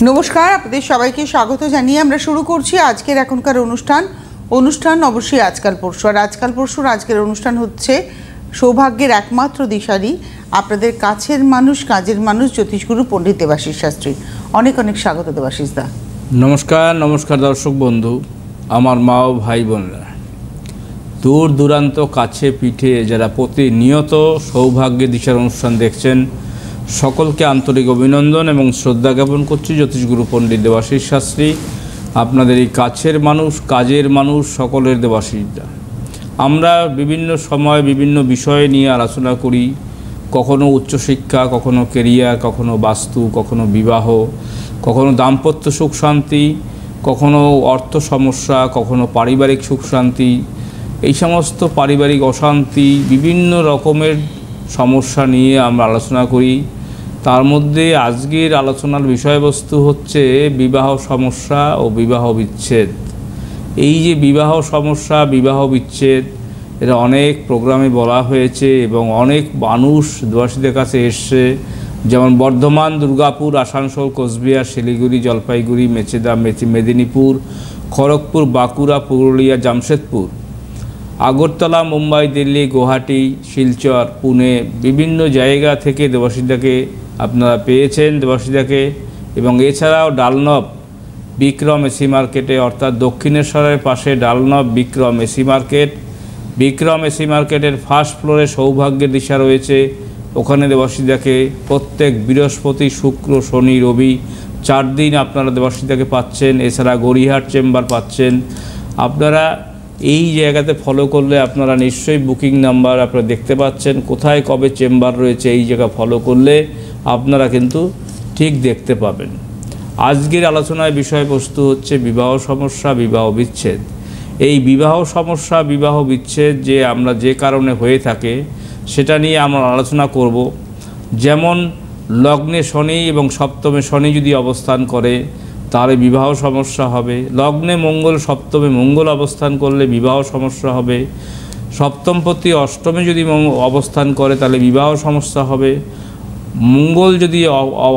নমস্কার, আপনাদের সবাইকে স্বাগত জানিয়ে আমরা শুরু করছি আজকের এখনকার অনুষ্ঠান অবশ্যই আজকাল পরশু। আর আজকাল পরশুর আজকের অনুষ্ঠান হচ্ছে সৌভাগ্যের একমাত্র দিশারি, আপনাদের কাছের মানুষ, কাজের মানুষ, জ্যোতিষগুরু পণ্ডিত দেবাশিস শাস্ত্রী। অনেক অনেক স্বাগত দেবাশিস দা। নমস্কার দর্শক বন্ধু, আমার মা ও ভাই বোনেরা, দূর দূরান্ত কাছে পিঠে যারা প্রতিনিয়ত সৌভাগ্যের দিশার অনুষ্ঠান দেখছেন, সকলকে আন্তরিক অভিনন্দন এবং শ্রদ্ধা জ্ঞাপন করছি। জ্যোতিষগুরু পণ্ডিত দেবাশিস শাস্ত্রী, আপনাদের এই কাছের মানুষ, কাজের মানুষ, সকলের দেবাশিসদা। আমরা বিভিন্ন সময় বিভিন্ন বিষয় নিয়ে আলোচনা করি, কখনো উচ্চশিক্ষা, কখনো কেরিয়ার, কখনো বাস্তু, কখনো বিবাহ, কখনো দাম্পত্য সুখ শান্তি, কখনো অর্থ সমস্যা, কখনো পারিবারিক সুখ শান্তি, এই সমস্ত পারিবারিক অশান্তি, বিভিন্ন রকমের সমস্যা নিয়ে আমরা আলোচনা করি। তার মধ্যে আজকের আলোচনার বিষয়বস্তু হচ্ছে বিবাহ সমস্যা ও বিবাহ বিচ্ছেদ। এই যে বিবাহ সমস্যা, বিবাহ বিচ্ছেদ, এটা অনেক প্রোগ্রামে বলা হয়েছে এবং অনেক মানুষ দেবাশিসদের কাছে এসছে, যেমন বর্ধমান, দুর্গাপুর, আসানসোল, কোচবিহার, শিলিগুড়ি, জলপাইগুড়ি, মেচেদা, মেদিনীপুর, খড়গপুর, বাঁকুড়া, পুরুলিয়া, জামশেদপুর, আগরতলা, মুম্বাই, দিল্লি, গুয়াহাটি, শিলচর, পুনে, বিভিন্ন জায়গা থেকে দেবাশিসদাকে আপনারা পেয়েছেন দেবাশিসদাকে। এবং এছাড়াও ডালনব বিক্রম এসি মার্কেটে, অর্থাৎ দক্ষিণেশ্বরের পাশে ডালনব Bikram AC market, Bikram AC মার্কেটের ফার্স্ট ফ্লোরে সৌভাগ্যের দিশা রয়েছে। ওখানে দেবাশিসদাকে প্রত্যেক বৃহস্পতি, শুক্র, শনি, রবি 4 দিন আপনারা দেবাশিসদাকে পাচ্ছেন। এছাড়া গড়িয়াহাট চেম্বার পাচ্ছেন। আপনারা এই জায়গাতে ফলো করলে আপনারা নিশ্চয়ই বুকিং নাম্বার আপনারা দেখতে পাচ্ছেন, কোথায় কবে চেম্বার রয়েছে, এই জায়গা ফলো করলে আপনারা কিন্তু ঠিক দেখতে পাবেন। আজকের আলোচনার বিষয়বস্তু হচ্ছে বিবাহ সমস্যা, বিবাহ বিচ্ছেদ। এই বিবাহ সমস্যা, বিবাহ বিচ্ছেদ যে আমরা যে কারণে হয়ে থাকে সেটা নিয়ে আমরা আলোচনা করব। যেমন লগ্নে শনি এবং সপ্তমে শনি যদি অবস্থান করে তাহলে বিবাহ সমস্যা হবে। লগ্নে মঙ্গল, সপ্তমে মঙ্গল অবস্থান করলে বিবাহ সমস্যা হবে। সপ্তমপতি অষ্টমে যদি অবস্থান করে তাহলে বিবাহ সমস্যা হবে। মঙ্গল যদি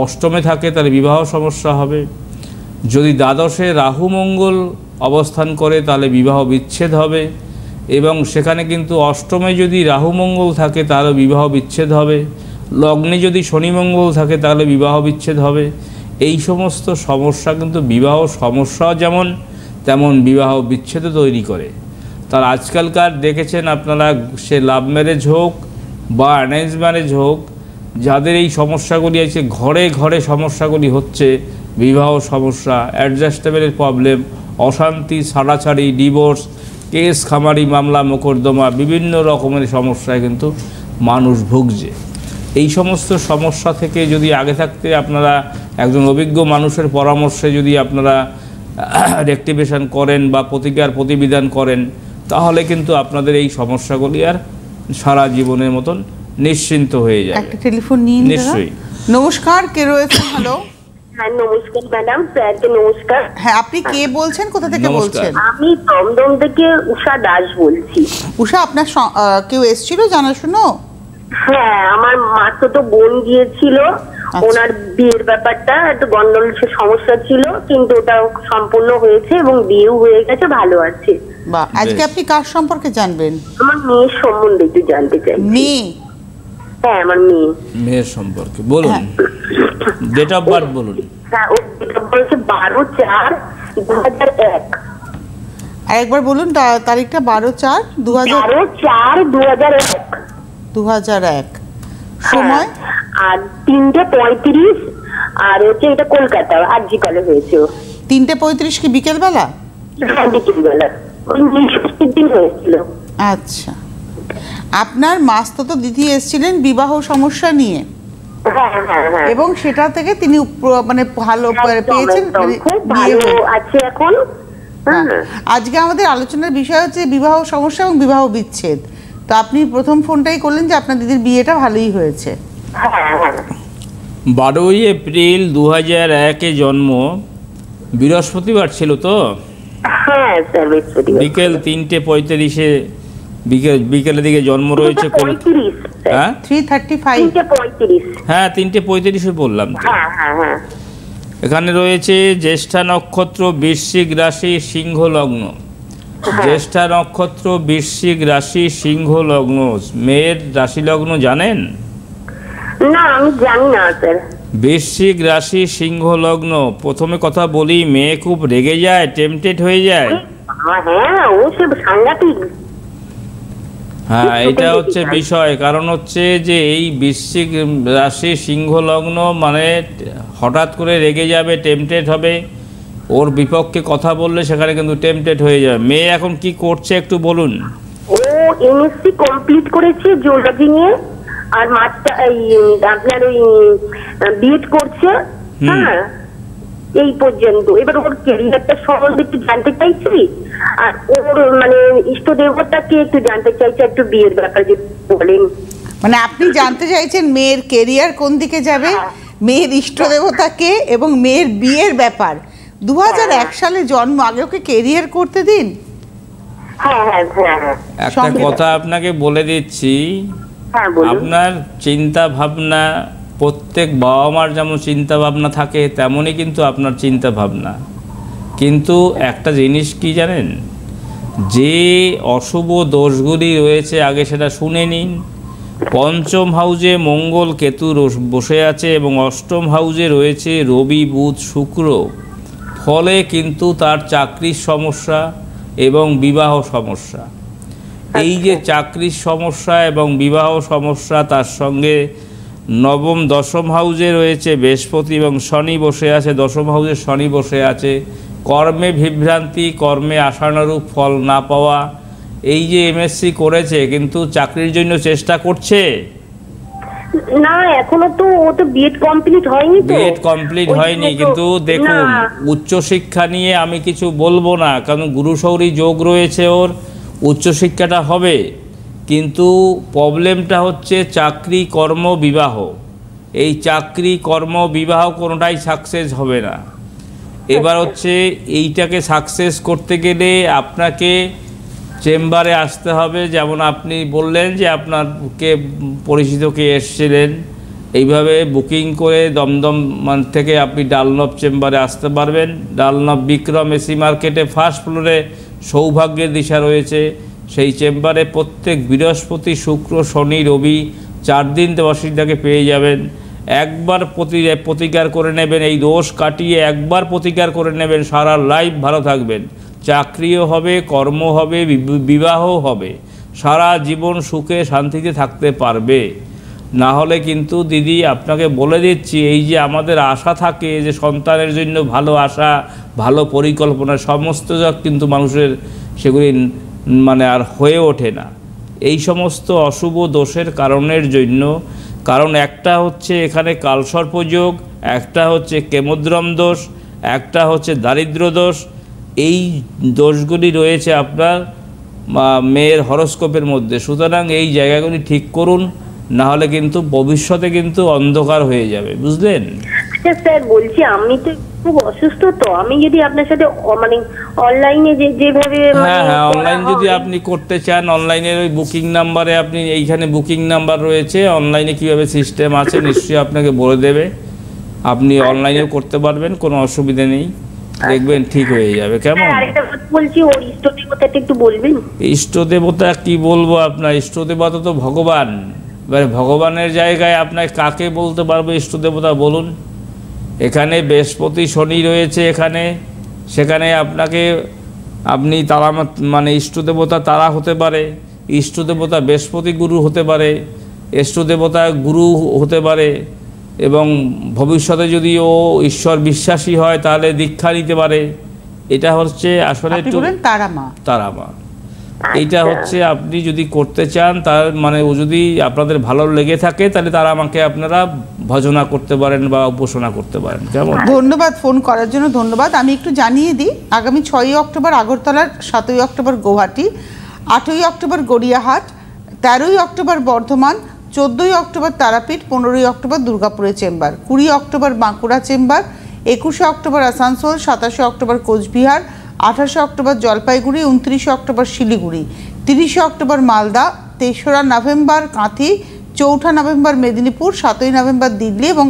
অষ্টমে থাকে তাহলে বিবাহ সমস্যা হবে। যদি দ্বাদশে রাহু মঙ্গল অবস্থান করে তাহলে বিবাহ বিচ্ছেদ হবে। এবং সেখানে কিন্তু অষ্টমে যদি রাহু মঙ্গল থাকে তাহলে বিবাহ বিচ্ছেদ হবে। লগ্নে যদি শনি মঙ্গল থাকে তাহলে বিবাহ বিচ্ছেদ হবে। এই সমস্ত সমস্যা কিন্তু বিবাহ সমস্যাও যেমন তেমন বিবাহ বিচ্ছেদও তৈরি করে। তার আজকালকার দেখেছেন আপনারা, সে লাভ ম্যারেজ হোক বা অ্যারেঞ্জ ম্যারেজ হোক, যাদের এই সমস্যাগুলি আছে, ঘরে ঘরে সমস্যাগুলি হচ্ছে বিবাহ সমস্যা, অ্যাডজাস্টেবলের প্রবলেম, অশান্তি, ছাড়াছাড়ি, ডিভোর্স, কেস খামারি, মামলা, মোকদ্দমা, বিভিন্ন রকমের সমস্যায় কিন্তু মানুষ ভুগছে। এই সমস্ত সমস্যা থেকে যদি আগে থাকতে আপনারা একজন অভিজ্ঞ মানুষের পরামর্শে যদি আপনারা রেকটিভেশন করেন বা প্রতিবিধান করেন, তাহলে কিন্তু আপনাদের এই সমস্যাগুলি আর সারা জীবনের মতন নিশ্চিন্ত হয়ে যাবে। একটা টেলিফোন নিয়ে নিশ্চয়ই। নমস্কার, কে রয়েছেন? হ্যালো। হ্যাঁ, নমস্কার ম্যাডাম। স্যারকে নমস্কার। হ্যাঁ, আপনি কে বলছেন, কোথা থেকে বলছেন? আমি দমদম থেকে উষা দাস বলছি। উষা, আপনার কেউ এসেছিল জানাশুনো? হ্যাঁ, আমার মাসুতো বোন গিয়েছিল। ওনার বিয়ের ব্যাপারটা একটু গন্ডগোল সমস্যা ছিল, কিন্তু ওটা সম্পূর্ণ হয়েছে এবং বিয়েও হয়ে গেছে, ভালো আছে। বাহ, আজকে আপনি কার সম্পর্কে জানবেন? আমার মেয়ের সম্বন্ধে একটু জানতে চাই। মেয়ে? হ্যাঁ, আমার মেয়ের সম্পর্কে বলুন। ডেট অফ বার্থ বলুন। হ্যাঁ, ও ডেট অফ বার্থ 12/4/2001। আরেকবার বলুন তারিখটা। 12/4/2001। সময়? আর 3:35। আর হচ্ছে এটা কলকাতা আরজিকলে হয়েছে। 3:35 কি বিকেলবেলা? হ্যাঁ, বিকেলবেলা। ওই ষষ্ঠীর দিন হয়েছিল। আচ্ছা, আপনার মাসতুতো দিদি এসেছিলেন বিবাহ সমস্যা নিয়ে। হ্যাঁ হ্যাঁ হ্যাঁ। এবং সেটা থেকে তিনি মানে ভালো পেয়েছেন, ভালো আছে এখন। আজকে আমাদের আলোচনার বিষয় হচ্ছে বিবাহ সমস্যা এবং বিবাহ বিচ্ছেদ। তো আপনি প্রথম ফোনটাই করলেন যে আপনার দিদির বিয়েটা ভালোই হয়েছে। 12ই এপ্রিল 2001-এ জন্ম, বৃহস্পতিবার ছিল তো? হ্যাঁ স্যার, বৃহস্পতিবার। বিকেল 3:35-এ বিকেলের দিকে জন্ম রয়েছে। হ্যাঁ, 3:35। হ্যাঁ, 3:35 বললাম। হ্যাঁ হ্যাঁ হ্যাঁ। এখানে রয়েছে জ্যেষ্ঠা নক্ষত্র, বৃশ্চিক রাশি, সিংহ লগ্ন। জ্যেষ্ঠা নক্ষত্র, বৃশ্চিক রাশি, সিংহ লগ্ন। মেয়ের রাশি লগ্ন জানেন? না আমি জানি না স্যার। বৃশ্চিক রাশি, সিংহ লগ্ন। প্রথমে কথা বলি, মেয়ে খুব রেগে যায়, টেম্পটেড হয়ে যায়। হ্যাঁ ও সে সাংঘাতিক। হ্যাঁ, এটা হচ্ছে বিষয়। কারণ হচ্ছে যে এই বৃশ্চিক রাশি, সিংহ লগ্ন মানে হঠাৎ করে রেগে যাবে, টেম্পটেড হবে। ওর বিপক্ষে কথা বললে সেখানে কিন্তু টেম্পটেড হয়ে যাবে। মেয়ে এখন কি করছে একটু বলুন। ও এমএসসি কমপ্লিট করেছে জিওলজি নিয়ে, আর মাস্টার আপনার ওই বিএড করছে। হ্যাঁ এই পর্যন্ত। এবার ওর ক্যারিয়ারটা সম্বন্ধে একটু জানতে চাইছি, আর ওর মানে ইষ্ট দেবতাকে একটু জানতে চাইছি, একটু বিয়ের ব্যাপারে যদি বলেন। মানে আপনি জানতে চাইছেন মেয়ের কেরিয়ার কোন দিকে যাবে, মেয়ের ইষ্ট দেবতাকে এবং মেয়ের বিয়ের ব্যাপার। 2001 সালে জন্ম, আগে ওকে কেরিয়ার করতে দিন। হ্যাঁ হ্যাঁ হ্যাঁ হ্যাঁ একটা কথা আপনাকে বলে দিচ্ছি, হ্যাঁ বলুন। আপনার চিন্তা ভাবনা, প্রত্যেক বাবা মার যেমন চিন্তা ভাবনা থাকে তেমনই কিন্তু আপনার চিন্তা ভাবনা। কিন্তু একটা জিনিস কি জানেন, যে অশুভ দোষগুলি রয়েছে আগে সেটা শুনে নিন। পঞ্চম হাউজে মঙ্গল কেতু বসে আছে এবং অষ্টম হাউজে রয়েছে রবি বুধ শুক্র। ফলে কিন্তু তার চাকরির সমস্যা এবং বিবাহ সমস্যা। এই যে চাকরির সমস্যা এবং বিবাহ সমস্যা, তার সঙ্গে নবম দশম হাউজে রয়েছে বৃহস্পতি এবং শনি বসে আছে, দশম হাউজে শনি বসে আছে। কর্মে বিভ্রান্তি, কর্মে আশানুরূপ ফল না পাওয়া। এই যে এমএসসি করেছে কিন্তু চাকরির জন্য চেষ্টা করছে না, এখনো তো ও তো বিএড কমপ্লিট হয়নি। তো বিএড কমপ্লিট হয়নি, কিন্তু দেখুন উচ্চশিক্ষা নিয়ে আমি কিছু বলবো না, কারণ গুরুশৌরী যোগ রয়েছে, ওর উচ্চশিক্ষাটা হবে। কিন্তু প্রবলেমটা হচ্ছে চাকরি, কর্ম, বিবাহ। এই চাকরি, কর্ম, বিবাহ কোনোটাই সাকসেস হবে না। এবার হচ্ছে এইটাকে সাকসেস করতে গেলে আপনাকে চেম্বারে আসতে হবে। যেমন আপনি বললেন যে আপনারকে পরিচিত কে এসেছিলেন, এইভাবে বুকিং করে দমদম থেকে আপনি ডালনব চেম্বারে আসতে পারবেন। ডালনব বিক্রম এসি মার্কেটে ফার্স্ট ফ্লোরে সৌভাগ্যের দিশা রয়েছে। সেই চেম্বারে প্রত্যেক বৃহস্পতি, শুক্র, শনি, রবি 4 দিন দেবাশীটাকে পেয়ে যাবেন। একবার প্রতিকার করে নেবেন, এই দোষ কাটিয়ে একবার প্রতিকার করে নেবেন, সারা লাইফ ভালো থাকবেন। চাকরিও হবে, কর্ম হবে, বিবাহ হবে, সারা জীবন সুখে শান্তিতে থাকতে পারবে। না হলে কিন্তু দিদি আপনাকে বলে দিচ্ছি, এই যে আমাদের আশা থাকে যে সন্তানের জন্য ভালো আশা, ভালো পরিকল্পনা, সমস্ত কিন্তু মানুষের সেগুলি মানে আর হয়ে ওঠে না এই সমস্ত অশুভ দোষের কারণের জন্য। কারণ একটা হচ্ছে এখানে কালসর্পযোগ, একটা হচ্ছে কেমোদ্রম দোষ, একটা হচ্ছে দারিদ্র দোষ। এই দোষগুলি রয়েছে আপনার মেয়ের হরস্কোপের মধ্যে। সুতরাং এই জায়গাগুলি ঠিক করুন, না হলে কিন্তু ভবিষ্যতে কিন্তু অন্ধকার হয়ে যাবে, বুঝলেন? আচ্ছা স্যার বলছি, আমি তো খুব অসুস্থ, তো আমি যদি আপনার সাথে মানে অনলাইনে যেভাবে হ্যাঁ অনলাইন যদি আপনি করতে চান, অনলাইনের ওই বুকিং নাম্বারে আপনি, এইখানে বুকিং নাম্বার রয়েছে, অনলাইনে কিভাবে সিস্টেম আছে নিশ্চয়ই আপনাকে বলে দেবে। আপনি অনলাইনেও করতে পারবেন, কোনো অসুবিধা নেই, দেখবেন ঠিক হয়ে যাবে। কেমন? আরেকটা কথা বলছি, ওর ইষ্ট দেবতাটা একটু বলবেন। ইষ্ট দেবতা কি বলবো আপনার, ইষ্ট দেবতা তো ভগবান। এবারে ভগবানের জায়গায় আপনাকে কাকে বলতে পারবো ইষ্ট দেবতা বলুন? এখানে বৃহস্পতি শনি রয়েছে, সেখানে আপনি তারা মানে ইষ্ট দেবতা তারা হতে পারে, ইষ্ট দেবতা বৃহস্পতি গুরু হতে পারে, ইষ্ট দেবতা গুরু হতে পারে, এবং ভবিষ্যতে যদি ও ঈশ্বর বিশ্বাসী হয় তাহলে দীক্ষা নিতে পারে। এটা হচ্ছে আসলে তারা মা। এইটা হচ্ছে আপনি যদি করতে চান, তার মানে ও যদি আপনাদের ভালো লেগে থাকে তাহলে তারা আমাকে আপনারা ভজনা করতে পারেন বা উপাসনা করতে পারেন। কেমন? ধন্যবাদ ফোন করার জন্য, ধন্যবাদ। আমি একটু জানিয়ে দিই, আগামী 6ই অক্টোবর আগরতলার, 7ই অক্টোবর গৌহাটি, 8ই অক্টোবর গড়িয়াহাট, 13ই অক্টোবর বর্ধমান, 14ই অক্টোবর তারাপীঠ, 15ই অক্টোবর দুর্গাপুরে চেম্বার, 20 অক্টোবর বাঁকুড়া চেম্বার, 21শে অক্টোবর আসানসোল, 27শে অক্টোবর কোচবিহার, 28শে অক্টোবর জলপাইগুড়ি, 29শে অক্টোবর শিলিগুড়ি, 30শে অক্টোবর মালদা, 3রা নভেম্বর কাঁথি, 4ঠা নভেম্বর মেদিনীপুর, 7ই নভেম্বর দিল্লি এবং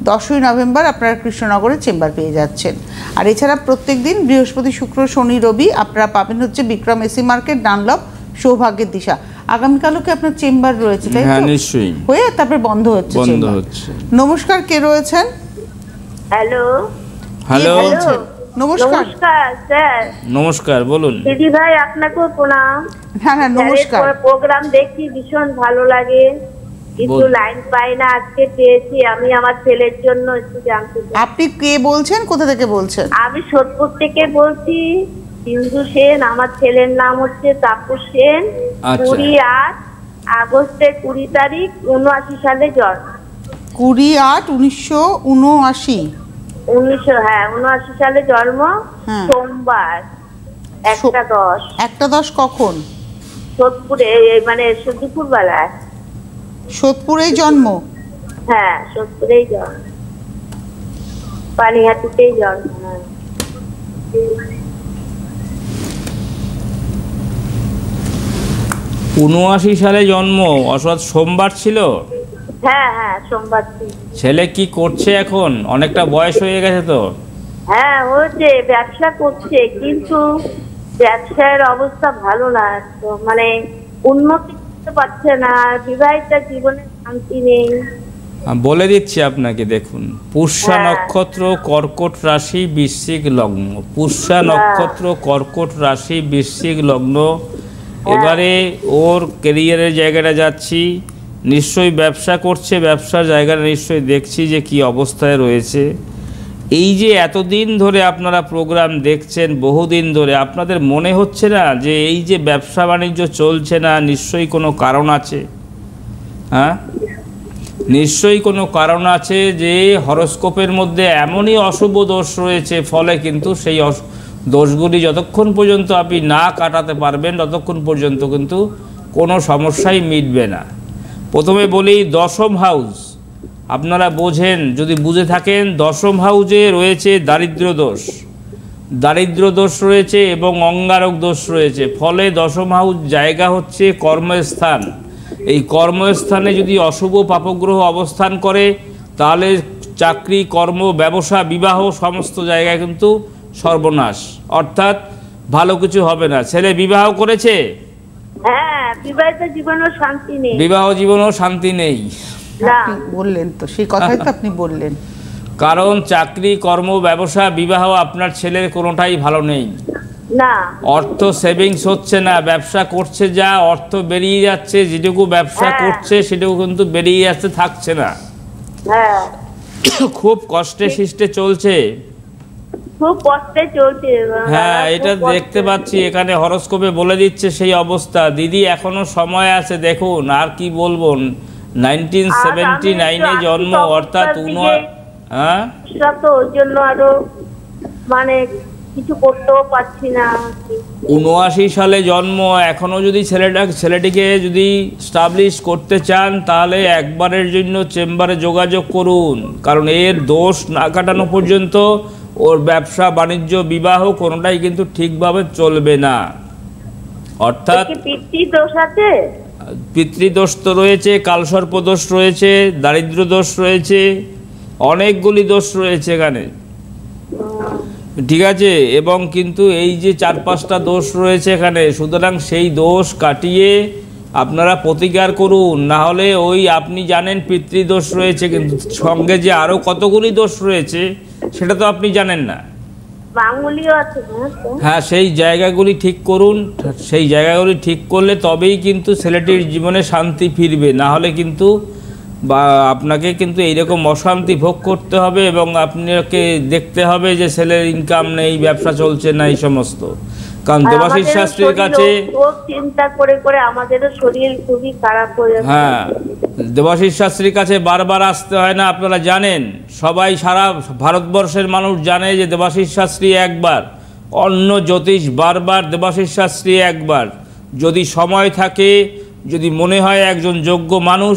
10ই নভেম্বর আপনারা কৃষ্ণনগরের চেম্বার পেয়ে যাচ্ছেন। আর এছাড়া প্রত্যেক দিন বৃহস্পতি, শুক্র, শনি, রবি আপনারা পাবেন হচ্ছে বিক্রম এসি মার্কেট, ডানলপ, সৌভাগ্যের দিশা। আগামীকালও কি আপনার চেম্বার রয়েছে, তাই তো? হ্যাঁ, নিশ্চয়ই। হয়ে তারপর বন্ধ হচ্ছে বন্ধ চেম্বার। হচ্ছে। নমস্কার, কে রয়েছেন? হ্যালো হ্যালো, বলছেন? নমস্কার। নমস্কার স্যার। নমস্কার, বলুন। দিদি ভাই আপনাকেও প্রণাম। হ্যাঁ হ্যাঁ, নমস্কার। প্রোগ্রাম দেখি, ভীষণ ভালো লাগে, কিন্তু লাইন পাই না। আজকে পেয়েছি। আমি আমার ছেলের জন্য একটু জানতে চাই। আপনি কে বলছেন, কোথা থেকে বলছেন? আমি সোদপুর থেকে বলছি, সিন্ধু সেন। আমার ছেলের নাম হচ্ছে তাপস সেন। আচ্ছা। 28 আগস্টের 20 তারিখ, 79 সালে জন্ম। 20/8/1979। 79 সালে জন্ম। হ্যাঁ। সোমবার 1:10। 1:10 কখন? সোদপুরে, মানে দুপুর বেলায়। সোদপুরেই জন্ম? হ্যাঁ, সোদপুরেই জন্ম, পানিহাটিতেই জন্ম। হ্যাঁ। 79 সালে জন্ম, অর্থাৎ সোমবার ছিল। হ্যাঁ হ্যাঁ, সোমবার ছিল। ছেলে কি করছে এখন? অনেকটা বয়স হয়ে গেছে তো। হ্যাঁ, হচ্ছে, ব্যবসা করছে, কিন্তু ব্যবসার অবস্থা ভালো না। তো মানে উন্নতি করতে পারছে না, বিবাহিত জীবনে শান্তি নেই। বলে দিচ্ছি আপনাকে, দেখুন, পুষ্যা হ্যাঁ। নক্ষত্র, কর্কট রাশি, বৃশ্চিক লগ্ন। পুষ্যা নক্ষত্র, কর্কট রাশি, বৃশ্চিক লগ্ন। এবারে ওর ক্যারিয়ারের জায়গাটা যাচ্ছি, নিশ্চয়ই ব্যবসা করছে, ব্যবসার জায়গাটা নিশ্চয়ই দেখছি যে কি অবস্থায় রয়েছে। এই যে এতদিন ধরে আপনারা প্রোগ্রাম দেখছেন, বহুদিন ধরে, আপনাদের মনে হচ্ছে না যে এই যে ব্যবসা বাণিজ্য চলছে না, নিশ্চয়ই কোনো কারণ আছে? হ্যাঁ, নিশ্চয়ই কোনো কারণ আছে যে হরোস্কোপের মধ্যে এমনই অশুভ দোষ রয়েছে, ফলে কিন্তু সেই দোষগুলি যতক্ষণ পর্যন্ত আপনি না কাটাতে পারবেন ততক্ষণ পর্যন্ত কিন্তু কোনো সমস্যাই মিটবে না। প্রথমে বলি, দশম হাউস আপনারা বোঝেন, যদি বুঝে থাকেন, দশম হাউসে রয়েছে দারিদ্র দোষ। দারিদ্র দোষ রয়েছে এবং অঙ্গারক দোষ রয়েছে, ফলে দশম হাউস জায়গা হচ্ছে কর্মস্থান। এই কর্মস্থানে যদি অশুভ পাপগ্রহ অবস্থান করে, তাহলে চাকরি, কর্ম, ব্যবসা, বিবাহ সমস্ত জায়গায় কিন্তু সর্বনাশ, অর্থাৎ ভালো কিছু হবে না। ছেলে বিবাহ করেছে? হ্যাঁ, বিবাহিত জীবনেও শান্তি নেই। বিবাহ জীবনেও শান্তি নেই। না। আপনি বললেন তো, সেই কথাই তো আপনি বললেন। কারণ চাকরি, কর্ম, ব্যবসা, বিবাহ আপনার ছেলের কোনোটাই ভালো নেই। না। অর্থ সেভিংস হচ্ছে না, ব্যবসা করছে যা, অর্থ বেরিয়ে যাচ্ছে, যেটুকু ব্যবসা হ্যাঁ। করছে সেটুকু কিন্তু বেরিয়ে যাচ্ছে, থাকছে না। হ্যাঁ, খুব কষ্টে সৃষ্টে চলছে। খুব কষ্টে চলছে। হ্যাঁ, খুব এটা কষ্টে। দেখতে পাচ্ছি, এখানে হরোস্কোপে বলে দিচ্ছে সেই অবস্থা। দিদি এখনো সময় আছে, দেখুন। আর কি বলবো, 1979-এ জন্ম, অর্থাৎ হ্যাঁ, তো ওই জন্য আরো মানে কিছু করতেও পারছি না। 79 সালে জন্ম। এখনও যদি ছেলেটিকে যদি স্টাবলিশ করতে চান, তাহলে একবারের জন্য চেম্বারে যোগাযোগ করুন, কারণ এর দোষ না কাটানো পর্যন্ত ওর ব্যবসা, বাণিজ্য, বিবাহ কোনোটাই কিন্তু ঠিকভাবে চলবে না। অর্থাৎ পিতৃদোষ আছে, পিতৃদোষ তো রয়েছে, কালসর্প দোষ রয়েছে, দারিদ্র দোষ রয়েছে, অনেকগুলি দোষ রয়েছে এখানে, ঠিক আছে? এবং কিন্তু এই যে 4-5টা দোষ রয়েছে এখানে, সুতরাং সেই দোষ কাটিয়ে আপনারা প্রতিকার করুন। না হলে ওই আপনি জানেন পিতৃদোষ রয়েছে, কিন্তু সঙ্গে যে আরও কতগুলি দোষ রয়েছে সেটা তো আপনি জানেন না। মাঙ্গলিও আছে। হ্যাঁ, সেই জায়গাগুলি ঠিক করুন। সেই জায়গাগুলি ঠিক করলে তবেই কিন্তু ছেলেটির জীবনে শান্তি ফিরবে, না হলে কিন্তু বা আপনাকে কিন্তু এইরকম অশান্তি ভোগ করতে হবে, এবং আপনাকে দেখতে হবে যে ছেলের ইনকাম নেই, ব্যবসা চলছে না, এই সমস্ত। কারণ দেবাশিস শাস্ত্রীর কাছে, চিন্তা করে করে আমাদেরও শরীর খুবই খারাপ হয়ে যাচ্ছে। হ্যাঁ, দেবাশিস শাস্ত্রীর কাছে বারবার আসতে হয় না, আপনারা জানেন। সবাই, সারা ভারতবর্ষের মানুষ জানে যে দেবাশিস শাস্ত্রী একবার, অন্য জ্যোতিষ বারবার, দেবাশিস শাস্ত্রী একবার। যদি সময় থাকে, যদি মনে হয় একজন যোগ্য মানুষ,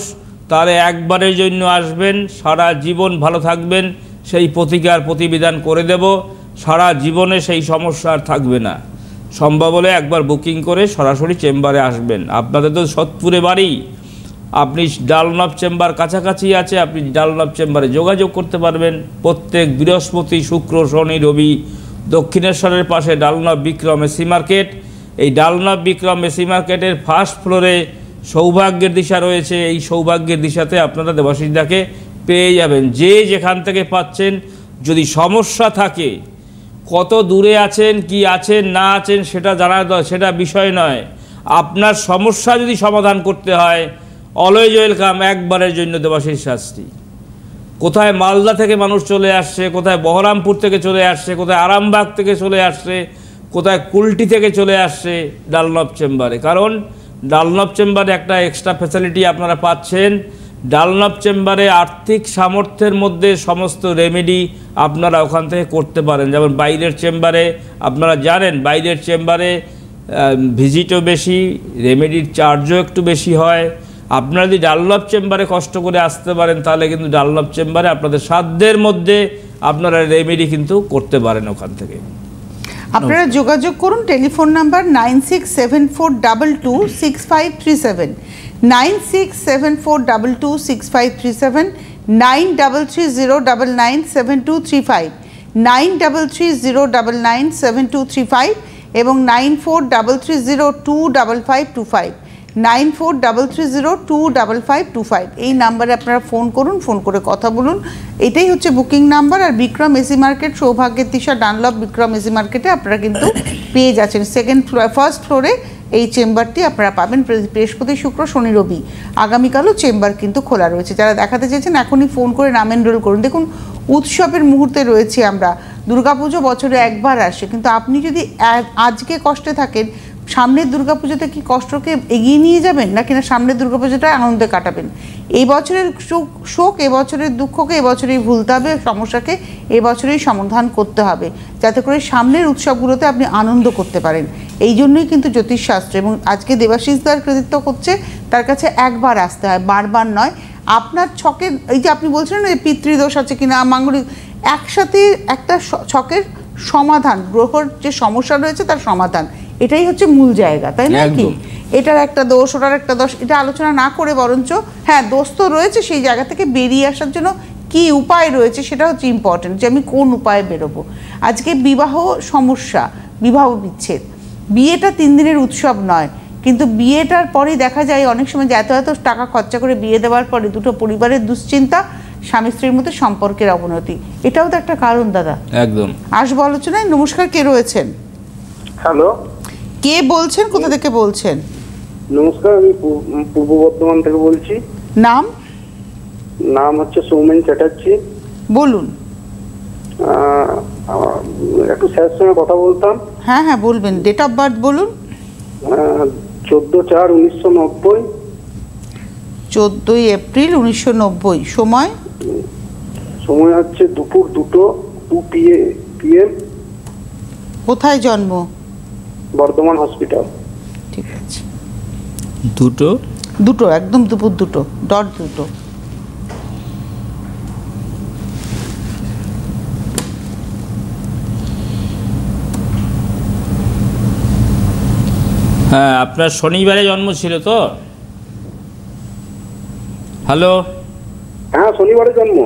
তাহলে একবারের জন্য আসবেন, সারা জীবন ভালো থাকবেন, সেই প্রতিকার প্রতিবিধান করে দেব। সারা জীবনে সেই সমস্যা আর থাকবে না। সম্ভব হলে একবার বুকিং করে সরাসরি চেম্বারে আসবেন। আপনাদের তো সোদপুরে বাড়ি, আপনি ডালনব চেম্বার কাছাকাছি আছে, আপনি ডালনব চেম্বারে যোগাযোগ করতে পারবেন। প্রত্যেক বৃহস্পতি, শুক্র, শনি, রবি দক্ষিণেশ্বরের পাশে ডালনব বিক্রম এসি মার্কেট। এই ডালনব বিক্রম এসি মার্কেটের ফার্স্ট ফ্লোরে সৌভাগ্যের দিশা রয়েছে। এই সৌভাগ্যের দিশাতে আপনারা দেবাশিসদাকে পেয়ে যাবেন। যে যেখান থেকে পাচ্ছেন, যদি সমস্যা থাকে, কত দূরে আছেন, কি আছেন না আছেন সেটা জানা, সেটা বিষয় নয়। আপনার সমস্যা যদি সমাধান করতে হয়, অলওয়েজ ওয়েলকাম একবারের জন্য দেবাশিস শাস্ত্রী। কোথায় মালদা থেকে মানুষ চলে আসছে, কোথায় বহরমপুর থেকে চলে আসছে, কোথায় আরামবাগ থেকে চলে আসছে, কোথায় কুলটি থেকে চলে আসছে ডালনব চেম্বারে। কারণ ডালনব চেম্বারে একটা এক্সট্রা ফ্যাসিলিটি আপনারা পাচ্ছেন। ডালনব চেম্বারে আর্থিক সামর্থ্যের মধ্যে সমস্ত রেমেডি আপনারা ওখান থেকে করতে পারেন। যেমন বাইরের চেম্বারে আপনারা জানেন, বাইরের চেম্বারে ভিজিটও বেশি, রেমেডির চার্জও একটু বেশি হয়। আপনারা যদি ডালনব চেম্বারে কষ্ট করে আসতে পারেন, তাহলে কিন্তু ডালনব চেম্বারে আপনাদের সাধ্যের মধ্যে আপনারা রেমেডি কিন্তু করতে পারেন ওখান থেকে। আপনারা যোগাযোগ করুন, টেলিফোন নাম্বার 9674226537, 9674226537, 9330997235, 9330997235 এবং 9433025525, 9433025525। এই নাম্বারে আপনারা ফোন করুন, ফোন করে কথা বলুন। এটাই হচ্ছে বুকিং নাম্বার। আর বিক্রম এসি মার্কেট, সৌভাগ্যের দিশা ডানলব বিক্রম এসি মার্কেটে আপনারা কিন্তু পেয়ে যাচ্ছেন। ফার্স্ট ফ্লোরে এই চেম্বারটি আপনারা পাবেন বৃহস্পতি, শুক্র, শনি, রবি। আগামীকালও চেম্বার কিন্তু খোলা রয়েছে। যারা দেখাতে চেয়েছেন এখনই ফোন করে নাম এনরোল করুন। দেখুন, উৎসবের মুহূর্তে রয়েছি আমরা। দুর্গাপুজো বছরে একবার আসে, কিন্তু আপনি যদি আজকে কষ্টে থাকেন, সামনের দুর্গাপুজোতে কি কষ্টকে এগিয়ে নিয়ে যাবেন, নাকি না সামনের দুর্গাপুজোটা আনন্দে কাটাবেন? এই বছরের শোক, এবছরের দুঃখকে এবছরেই ভুলতে হবে, সমস্যাকে এবছরেই সমাধান করতে হবে, যাতে করে সামনের উৎসবগুলোতে আপনি আনন্দ করতে পারেন। এই জন্যই কিন্তু জ্যোতিষশাস্ত্র। এবং আজকে দেবাশিসদার কৃতিত্ব হচ্ছে তার কাছে একবার আসতে হয়, বারবার নয়। আপনার ছকের, এই যে আপনি বলছিলেন না যে পিতৃদোষ আছে কিনা, মাঙ্গলিক, একসাথে একটা ছকের সমাধান, গ্রহর যে সমস্যা রয়েছে তার সমাধান, এটাই হচ্ছে মূল জায়গা, তাই না? কি এটার একটা দোষ, ওটার একটা দোষ, এটা আলোচনা না করে বরঞ্চ হ্যাঁ দোষ তো রয়েছে, সেই জায়গা থেকে বেরিয়ে আসার জন্য কি উপায় রয়েছে সেটা হচ্ছে ইম্পর্টেন্ট, যে আমি কোন উপায়ে বেরোবো। আজকে বিবাহ সমস্যা, বিবাহ বিচ্ছেদ, বিয়েটা 3 দিনের উৎসব নয়, কিন্তু বিয়েটার পরেই দেখা যায় অনেক সময় যে এত এত টাকা খরচা করে বিয়ে দেওয়ার পরে দুটো পরিবারের দুশ্চিন্তা, স্বামী স্ত্রীর মধ্যে সম্পর্কের অবনতি, এটাও তো একটা কারণ দাদা। একদম আসবো আলোচনায়। নমস্কার, কে রয়েছেন? হ্যালো, কে বলছেন, কোথা থেকে বলছেন? নমস্কার, আমি পূর্ব বর্ধমান থেকে বলছি। নাম? নাম হচ্ছে সৌমেন চ্যাটার্জি। বলুন। একটু স্যারের সঙ্গে কথা বলতাম। হ্যাঁ হ্যাঁ বলবেন, ডেট অফ বার্থ বলুন। 14/4/1990। 14 এপ্রিল 1990। সময়? সময় হচ্ছে দুপুর 2 PM। কোথায় জন্ম? বর্ধমান হসপিটাল। ঠিক আছে। দুটো একদম দুপুর 2:02। হ্যাঁ, আপনার শনিবারে জন্ম ছিল তো? হ্যালো, হ্যাঁ শনিবারে জন্ম।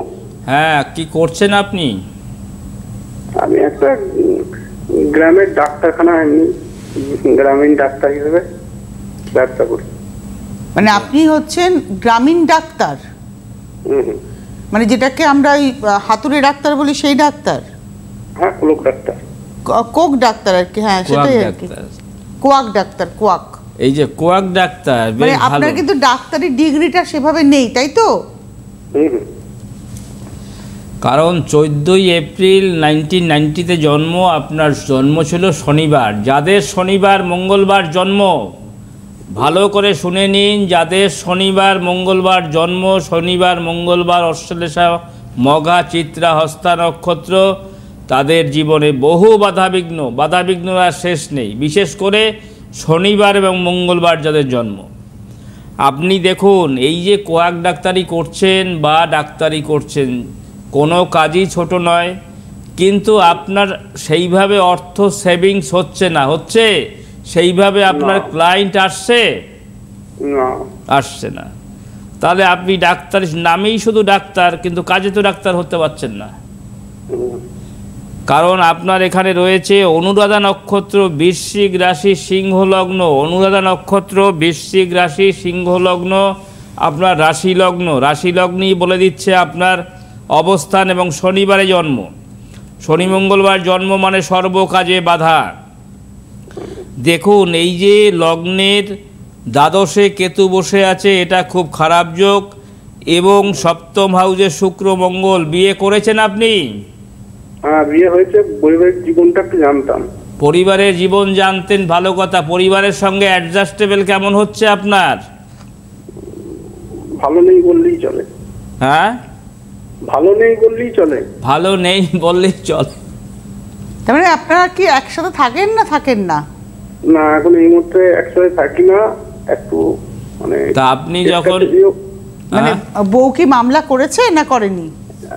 হ্যাঁ, কি করছেন আপনি? আমি একটা গ্রামের ডাক্তারখানা, এমনি গ্রামীণ ডাক্তার হিসেবে ব্যবসা করি। মানে আপনি হচ্ছেন গ্রামীণ ডাক্তার? হুম। মানে যেটাকে আমরা ওই হাতুড়ে ডাক্তার বলি সেই ডাক্তার? হ্যাঁ, কোক ডাক্তার। কোক ডাক্তার আর কি। হ্যাঁ সেটাই আর কি, কোয়াক ডাক্তার। কোয়াক, এই যে কোয়াক ডাক্তার, মানে আপনার কিন্তু ডাক্তারি ডিগ্রিটা সেভাবে নেই, তাই তো? হুম। কারণ 14 এপ্রিল 1990-তে জন্ম, আপনার জন্ম ছিল শনিবার। যাদের শনিবার মঙ্গলবার জন্ম, ভালো করে শুনে নিন, যাদের শনিবার মঙ্গলবার জন্ম, শনিবার মঙ্গলবার অশ্লেষা মঘা চিত্রা হস্তা নক্ষত্র, তাদের জীবনে বহু বাধাবিঘ্ন আর শেষ নেই। বিশেষ করে শনিবার এবং মঙ্গলবার যাদের জন্ম। আপনি দেখুন, এই যে কোয়াক ডাক্তারি করছেন বা ডাক্তারি করছেন, কোনো কাজই ছোট নয়, কিন্তু আপনার সেইভাবে অর্থ সেভিংস হচ্ছে না। হচ্ছে সেইভাবে আপনার ক্লায়েন্ট আসছে? না, আসছে না। তাহলে আপনি ডাক্তার নামেই শুধু ডাক্তার, কিন্তু কাজে তো ডাক্তার হতে পারছেন না। কারণ আপনার এখানে রয়েছে অনুরাধা নক্ষত্র, বৃশ্চিক রাশি, সিংহ লগ্ন। অনুরাধা নক্ষত্র, বৃশ্চিক রাশি, সিংহ লগ্ন আপনার রাশি লগ্ন। রাশি লগ্নই বলে দিচ্ছে আপনার অবস্থান, এবং শনিবারে জন্ম। শনি মঙ্গলবার জন্ম মানে সর্বকাজে বাধা। দেখুন, এই যে লগ্নের দ্বাদশে কেতু বসে আছে, এটা খুব খারাপ যোগ। এবং সপ্তম হাউসে শুক্র মঙ্গল। বিয়ে করেছেন আপনি? হ্যাঁ, বিয়ে হয়েছে। পরিবারের জীবনটা একটু জানতাম। পরিবারের জীবন জানতেন, ভালো কথা। পরিবারের সঙ্গে অ্যাডজাস্টেবল কেমন হচ্ছে আপনার? ভালো নেই বললেই চলে। হ্যাঁ, ভালো নেই বললেই চলে। ভালো নেই বললেই চলে। তার মানে আপনারা কি একসাথে থাকেন না থাকেন না? না, এখন এই মুহূর্তে একসাথে থাকি না। একটু মানে তা আপনি যখন মানে বউ কি মামলা করেছে না করেনি?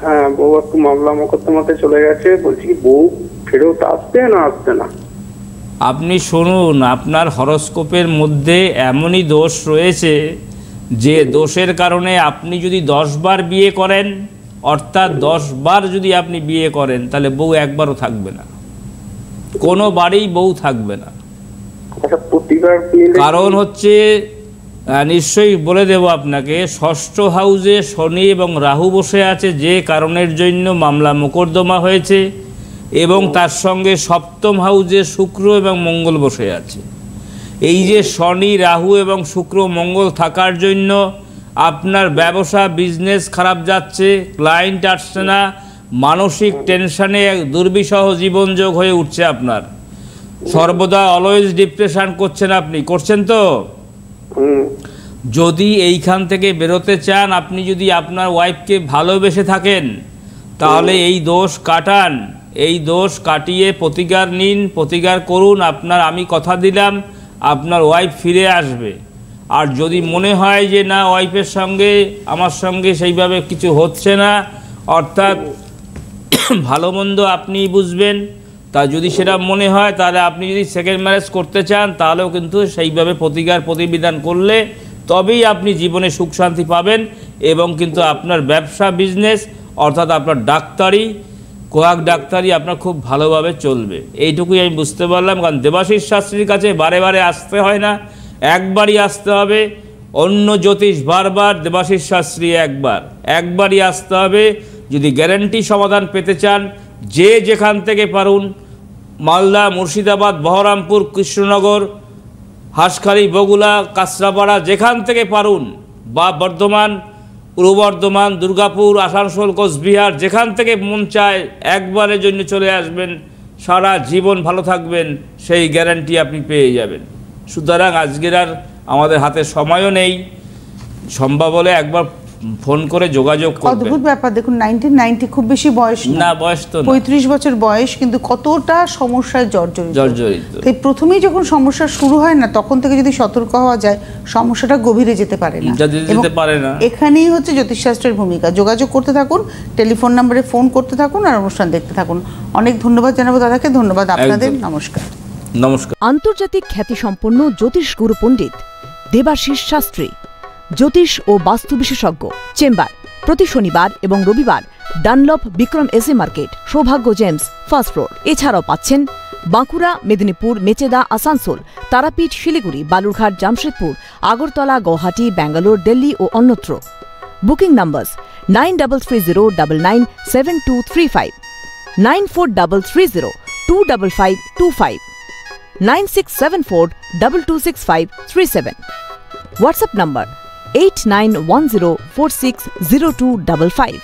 হ্যাঁ, বউ একটু মামলা মোকদ্দমাতে চলে গেছে। বলছি কি, বউ ফেরত আসতে না আসতে না। আপনি শুনুন, আপনার হরোস্কোপের মধ্যে এমনই দোষ রয়েছে যে দোষের কারণে আপনি যদি 10 বার বিয়ে করেন, অর্থাৎ 10 বার যদি আপনি বিয়ে করেন, তাহলে বউ একবারও থাকবে না, কোনো বাড়িই বউ থাকবে না। কারণ হচ্ছে, নিশ্চয়ই বলে দেব আপনাকে, ষষ্ঠ হাউসে শনি এবং রাহু বসে আছে, যে কারণের জন্য মামলা মোকদ্দমা হয়েছে। এবং তার সঙ্গে সপ্তম হাউসে শুক্র এবং মঙ্গল বসে আছে। এই যে শনি, রাহু এবং শুক্র মঙ্গল থাকার জন্য আপনার ব্যবসা, বিজনেস খারাপ যাচ্ছে, ক্লায়েন্ট আসছে না, মানসিক টেনশনে দুর্বিষহ জীবনযোগ হয়ে উঠছে আপনার। সর্বদা অলওয়েজ ডিপ্রেশন করছেন আপনি, করছেন তো? যদি এইখান থেকে বেরোতে চান, আপনি যদি আপনার ওয়াইফকে ভালোবেসে থাকেন, তাহলে এই দোষ কাটান। এই দোষ কাটিয়ে প্রতিকার নিন, প্রতিকার করুন। আমি কথা দিলাম আপনার ওয়াইফ ফিরে আসবে। আর যদি মনে হয় যে না, ওয়াইফের সঙ্গে আমার সঙ্গে সেইভাবে কিছু হচ্ছে না, অর্থাৎ ভালো মন্দ আপনিই বুঝবেন, তা যদি সেটা মনে হয়, তাহলে আপনি যদি সেকেন্ড ম্যারেজ করতে চান, তাহলেও কিন্তু সেইভাবে প্রতিবিধান করলে তবেই আপনি জীবনে সুখ শান্তি পাবেন। এবং কিন্তু আপনার ব্যবসা, বিজনেস, অর্থাৎ আপনার ডাক্তারি, কোয়াক ডাক্তারি আপনার খুব ভালোভাবে চলবে। এইটুকুই আমি বুঝতে পারলাম। কারণ দেবাশিস শাস্ত্রীর কাছে বারে বারে আসতে হয় না, একবারই আসতে হবে। অন্য জ্যোতিষ বারবার, দেবাশিস শাস্ত্রী একবারই আসতে হবে। যদি গ্যারান্টি সমাধান পেতে চান, যে যেখান থেকে পারুন, মালদা, মুর্শিদাবাদ, বহরমপুর, কৃষ্ণনগর, হাঁসখালি, বগুলা, কাঁচরাপাড়া, যেখান থেকে পারুন, বা বর্ধমান, পূর্ব বর্ধমান, দুর্গাপুর, আসানসোল, কোচবিহার, যেখান থেকে মন চায় একবারের জন্য চলে আসবেন, সারা জীবন ভালো থাকবেন, সেই গ্যারান্টি আপনি পেয়ে যাবেন। সুতরাং আজকের আর আমাদের হাতে সময়ও নেই, সম্ভব হলে একবার ফোন করে যোগাযোগ করবেন। অদ্ভুত ব্যাপার, দেখুন 1990 খুব বেশি বয়স না, বয়স তো 35 বছর বয়স, কিন্তু কতটা সমস্যায় জর্জরিত। তাই প্রথমেই যখন সমস্যা শুরু হয় না, তখন থেকে যদি সতর্ক হওয়া যায়, সমস্যাটা গভীরে যেতে পারে না। এখানেই হচ্ছে জ্যোতিষশাস্ত্রের ভূমিকা। যোগাযোগ করতে থাকুন, টেলিফোন নম্বরে ফোন করতে থাকুন, আর অনুষ্ঠান দেখতে থাকুন। অনেক ধন্যবাদ জানাবো দাদাকে। ধন্যবাদ আপনাদের। নমস্কার। নমস্কার। আন্তর্জাতিক খ্যাতিসম্পন্ন জ্যোতিষ গুরু পণ্ডিত দেবাশিস শাস্ত্রী, জ্যোতিষ ও বাস্তু বিশেষজ্ঞ। চেম্বার প্রতি শনিবার এবং রবিবার ডানলপ বিক্রম এসএ মার্কেট, সৌভাগ্য জেমস, ফার্স্ট ফ্লোর। এছাড়াও পাচ্ছেন বাঁকুড়া, মেদিনীপুর, মেচেদা, আসানসোল, তারাপীঠ, শিলিগুড়ি, বালুরঘাট, জামশেদপুর, আগরতলা, গুয়াহাটি, ব্যাঙ্গালোর, দিল্লি ও অন্যত্র। বুকিং নম্বর 9330997235, 9433025525, 9674226537. WhatsApp number 8910460255.